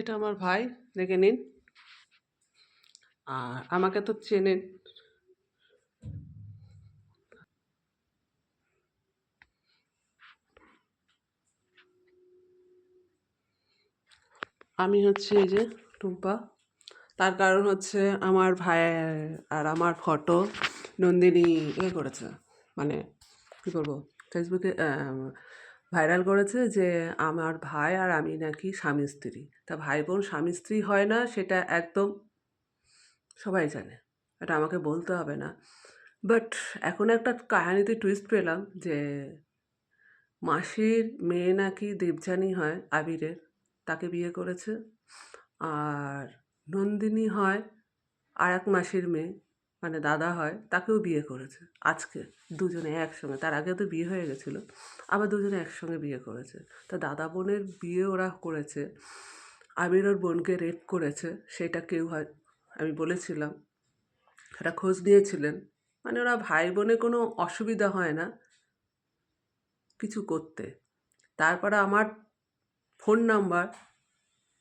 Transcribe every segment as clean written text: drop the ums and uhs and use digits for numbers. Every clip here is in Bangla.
এটা আমার ভাই, দেখে নিন। আর আমাকে তো চেনেন। আমি হচ্ছে এই যে টুম্পা। তার কারণ হচ্ছে আমার ভাইয়ের আর আমার ফটো নন্দিনী করেছে, মানে কী করবো, ফেসবুকে ভাইরাল করেছে যে আমার ভাই আর আমি নাকি স্বামী স্ত্রী। তা ভাই বোন স্বামী স্ত্রী হয় না, সেটা একদম সবাই জানে, এটা আমাকে বলতে হবে না। বাট এখন একটা কাহিনীতে টুইস্ট পেলাম যে মাসির মেয়ে নাকি দেবযানী হয় আবিরের, তাকে বিয়ে করেছে। আর নন্দিনী হয় আর এক মাসির মেয়ে, মানে দাদা হয়, তাকেও বিয়ে করেছে আজকে, দুজনে একসঙ্গে। তার আগে তো বিয়ে হয়ে গেছিলো, আবার দুজনে একসঙ্গে বিয়ে করেছে। তা দাদা বোনের বিয়ে ওরা করেছে, আবির ওর বোনকে রেপ করেছে, সেটা কেউ হয়, আমি বলেছিলাম, সেটা খোঁজ নিয়েছিলেন। মানে ওরা ভাই বোনে কোনো অসুবিধা হয় না কিছু করতে। তারপরে আমার ফোন নাম্বার,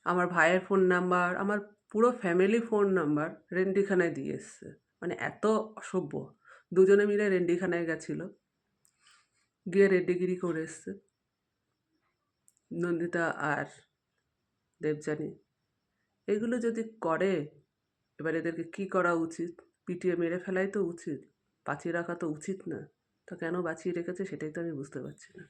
আমার ভাইয়ের ফোন নাম্বার, আমার পুরো ফ্যামিলি ফোন নাম্বার রেন্ডিখানায় দিয়ে এসছে। মানে এত অসভ্য। দুজনে মিলে রেন্ডিখানায় গেছিলো, গিয়ে রেড্ডিগিরি করে এসছে নন্দিতা আর দেবযানী। এগুলো যদি করে, এবার এদেরকে কী করা উচিত? পিটিয়ে মেরে ফেলাই তো উচিত, বাঁচিয়ে রাখা তো উচিত না। তো কেন বাঁচিয়ে রেখেছে সেটাই তো আমি বুঝতে পারছি না।